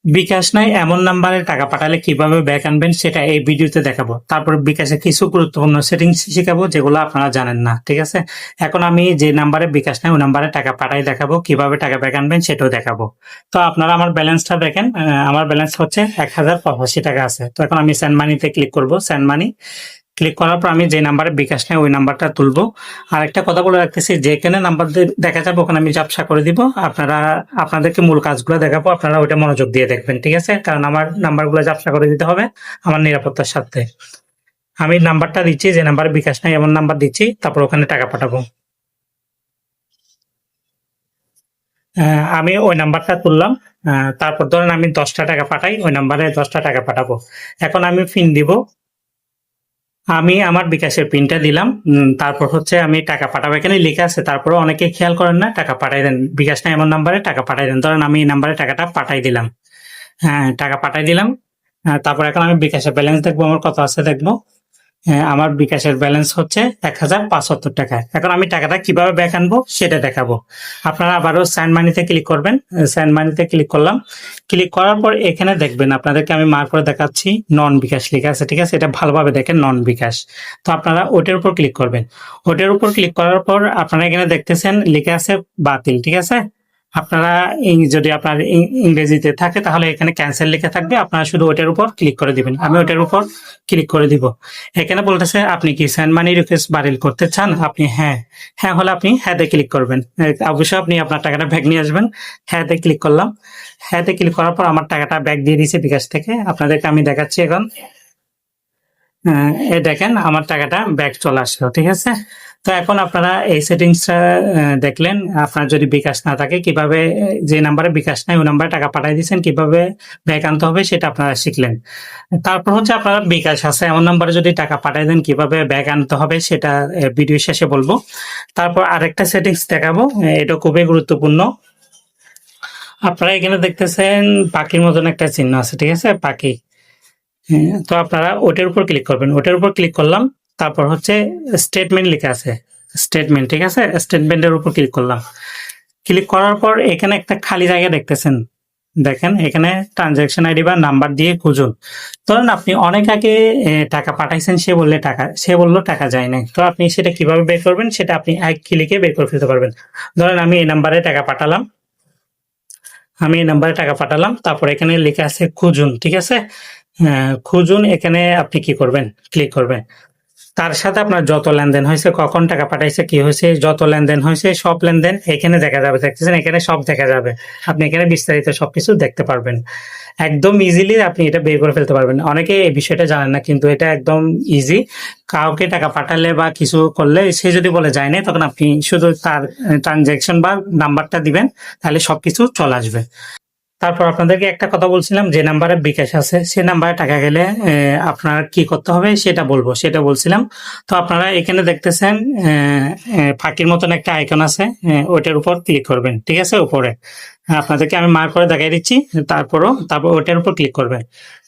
বিকাশ নাই এমন নাম্বারে টাকা পাঠালে কিভাবে ব্যাক আনবেন সেটা এই ভিডিওতে দেখাবো। তারপর বিকাশে কিছু গুরুত্বপূর্ণ সেটিংস শিখাবো যেগুলো আপনারা জানেন না, ঠিক আছে? এখন আমি যে নাম্বারে বিকাশ নাই ওই নাম্বারে টাকা পাঠাই দেখাবো, কিভাবে টাকা ব্যাক আনবেন সেটাও দেখাবো। তো আপনারা আমার ব্যালেন্সটা দেখেন, আমার ব্যালেন্স হচ্ছে 1085 টাকা আছে। তো এখন আমি সেন্ড মানিতে ক্লিক করব। সেন্ড মানি ক্লিক করার পর আমি যে নাম্বারে বিকাশ নেই ওই নাম্বারটা তুলবো। আর একটা কথা বলে রাখতেছি, যেখানে নাম্বার দেখা যাবে ওখানে আমি ঝাপসা করে দিব। আপনাদেরকে মূল কাজগুলো দেখাবো, আপনারা ওইটা মনোযোগ দিয়ে দেখবেন, ঠিক আছে? কারণ আমার নাম্বারগুলো ঝাপসা করে দিতে হবে আমার নিরাপত্তার সাথে। আমি নাম্বারটা দিচ্ছি, যে নাম্বারে বিকাশ নাই এমন নাম্বার দিচ্ছি, তারপর ওখানে টাকা পাঠাবো। আমি ওই নাম্বারটা তুললাম। তারপর ধরেন আমি 10টা টাকা পাঠাই, ওই নাম্বারে 10টা টাকা পাঠাবো। এখন আমি পিন দিব। আমি আমার বিকাশের পিনটা দিলাম। তারপর হচ্ছে আমি টাকা পাঠাবো, এখানে লেখা আছে। তারপরে অনেকে খেয়াল করেন না, টাকা পাঠাই দেন, বিকাশ না এমন নাম্বারে টাকা পাঠাই দেন। ধরেন আমি এই নাম্বারে টাকাটা পাঠাই দিলাম। হ্যাঁ, টাকা পাঠাই দিলাম। তারপর এখন আমি বিকাশের ব্যালেন্স দেখবো, আমার কত আছে দেখবো। আমার বিকাশের ব্যালেন্স হচ্ছে 1075 টাকা। এখন আমি টাকাটা কিভাবে ব্যাক আনবো সেটা দেখাবো। আপনারা আবারও সেন্ড মানিতে ক্লিক করবেন। সেন্ড মানিতে ক্লিক করলাম। ক্লিক করার পর এখানে দেখবেন, আপনাদেরকে আমি মার্ক করে দেখাচ্ছি, নন বিকাশ লেখা আছে, ঠিক আছে? এটা ভালোভাবে দেখেন, নন বিকাশ। তো আপনারা ওটার উপর ক্লিক করবেন। ওটার উপর ক্লিক করার পর আপনারা এখানে দেখতেছেন লেখা আছে বাতিল, ঠিক আছে? আপনারা যদি আপনার ইংরেজিতে থাকে তাহলে এখানে ক্যান্সেল লেখা থাকবে, আপনারা শুধু ওটার উপর ক্লিক করে দিবেন। আমি ওটার উপর ক্লিক করে দিব। এখানে বলতেছে আপনি কি সেন্ড মানি রিকোয়েস্ট বাতিল করতে চান? আপনি হ্যাঁ, হ্যাঁ হলে আপনি হ্যাঁতে ক্লিক করবেন। অবশ্যই আপনি আপনার টাকাটা ব্যাক নিয়ে আসবেন। হ্যাঁতে ক্লিক করলাম। হ্যাঁতে ক্লিক করার পর আমার টাকাটা ব্যাক দিয়ে দিয়েছে বিকাশ থেকে। আপনাদেরকে আমি দেখাচ্ছি এখন। এই দেখেন আমার টাকাটা ব্যাক চলে আসলো, ঠিক আছে? তো এখন আপনারা এই সেটিংসটা দেখলেন। আপনার যদি বিকাশ না থাকে কিভাবে, যে নাম্বারে বিকাশ নাই ওই নাম্বারে টাকা পাঠিয়ে দিচ্ছেন, কিভাবে ব্যাক আনতে হবে সেটা আপনারা শিখলেন। তারপর হচ্ছে আপনারা বিকাশ আছে এমন নাম্বারে যদি টাকা পাঠিয়ে দেন কিভাবে ব্যাক আনতে হবে সেটা ভিডিও শেষে বলবো। তারপর আরেকটা সেটিংস দেখাবো, এটা খুবই গুরুত্বপূর্ণ। আপনারা এখানে দেখতেছেন পাখির মতন একটা চিহ্ন আছে, ঠিক আছে? পাখি। তো আপনারা ওটার উপর ক্লিক করবেন। ওটার উপর ক্লিক করলাম। তারপর হচ্ছে স্টেটমেন্ট লেখা আছে, স্টেটমেন্ট, ঠিক আছে? স্টেটমেন্টের উপর ক্লিক করলাম। ক্লিক করার পর এখানে একটা খালি জায়গা দেখতেছেন, দেখেন এখানে ট্রানজাকশন আইডি বা নাম্বার দিয়ে খুঁজুন। ধরেন আপনি অনেক আগে টাকা পাঠাইছেন, সে বললো টাকা যায় নাই। তো আপনি সেটা কিভাবে বের করবেন সেটা আপনি এক ক্লিকে বের করে ফেলতে পারবেন। ধরেন আমি এই নাম্বারে টাকা পাঠালাম। তারপর এখানে লেখা আছে খুঁজুন, ঠিক আছে? খুঁজুন, এখানে আপনি কি করবেন, ক্লিক করবেন। তার সাথে আপনার যত লেনদেন হয়েছে, কখন টাকা পাঠাইছে, কি হয়েছে, যত লেনদেন হয়েছে সব লেনদেন এখানে দেখা যাবে। দেখতেছেন এখানে সব দেখা যাবে। আপনি এখানে বিস্তারিত সবকিছু দেখতে পারবেন। একদম ইজিলি আপনি এটা বের করে ফেলতে পারবেন। অনেকে এই বিষয়টা জানেন না, কিন্তু এটা একদম ইজি। কাউকে টাকা পাঠালে বা কিছু করলে সে যদি বলে যায় না, তখন আপনি শুধু তার ট্রানজাকশন বা নাম্বারটা দিবেন, তাহলে সবকিছু চলে আসবে। তারপর আপনাদেরকে একটা কথা বলছিলাম, যে নাম্বারে বিকাশ আছে সে নাম্বারে টাকা গেলে আপনার কি করতে হবে সেটা বলছিলাম। তো আপনারা এখানে দেখতেছেন ফাঁকির মতন একটা আইকন আছে, ওইটার উপর ক্লিক করবেন, ঠিক আছে? উপরে আপনাদেরকে আমি মার্ক করে দেখাই দিচ্ছি। তারপর ওইটার উপর ক্লিক করবেন।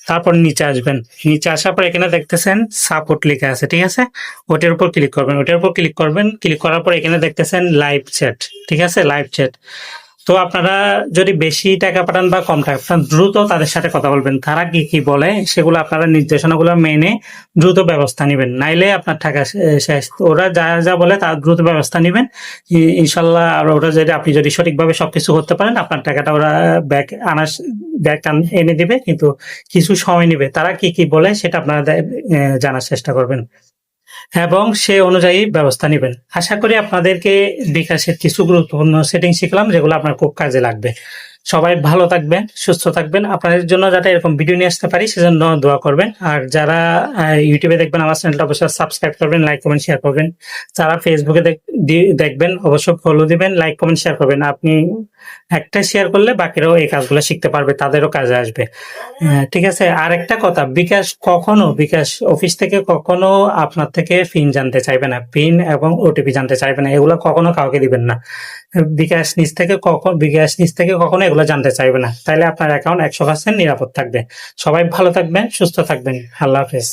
তারপর নিচে আসবেন। নিচে আসার পর এখানে দেখতেছেন সাপোর্ট লেখা আছে, ঠিক আছে? ওটার উপর ক্লিক করবেন। ক্লিক করার পর এখানে দেখতেছেন লাইভ চ্যাট, ঠিক আছে? Live chat. তো আপনারা যদি বেশি টাকা পাঠান বা কম টাকা পাঠান, দ্রুত তাদের সাথে কথা বলবেন। তারা কি কি বলে সেগুলো আপনারা নির্দেশনাগুলো মেনে দ্রুত ব্যবস্থা নেবেন, নাইলে আপনার টাকা শেষ। ওরা যা যা বলে তার দ্রুত ব্যবস্থা নেবেন ইনশাল্লাহ। আর ওরা যদি আপনি যদি সঠিকভাবে সবকিছু করতে পারেন, আপনার টাকাটা ওরা ব্যাক এনে দিবে, কিন্তু কিছু সময় নেবে। তারা কি কি বলে সেটা আপনারা জানার চেষ্টা করবেন এবং সে অনুযায়ী ব্যবস্থা নেবেন। আশা করি আপনাদেরকে বিকাশের কিছু গুরুত্বপূর্ণ সেটিং শিখলাম, যেগুলো আপনার খুব কাজে লাগবে। সবাই ভালো থাকবেন, সুস্থ থাকবেন। আপনাদের জন্য যাতে এরকম ভিডিও নিয়ে আসতে পারি সেজন্য দোয়া করবেন। আর যারা ইউটিউবে দেখবেন আমার চ্যানেলটা অবশ্যই সাবস্ক্রাইব করবেন, লাইক কমেন্ট শেয়ার করবেন। যারা ফেসবুকে দেখবেন অবশ্যই ফলো দিবেন, লাইক কমেন্ট শেয়ার করবেন। আপনি একটা শেয়ার করলে বাকিরাও এই কাজগুলো শিখতে পারবে, তাদেরও কাজে আসবে। ঠিক আছে? আর একটা কথা, বিকাশ অফিস থেকে কখনো আপনার থেকে পিন জানতে চাইবে না, পিন এবং ওটিপি জানতে চাইবে না। এগুলো কখনো কাউকে দিবেন না। বিকাশ নিজ থেকে কখনো এগুলো জানতে চাইবে না। তাইলে আপনার অ্যাকাউন্ট 100% নিরাপদ থাকবে। সবাই ভালো থাকবেন, সুস্থ থাকবেন। আল্লাহ হাফেজ।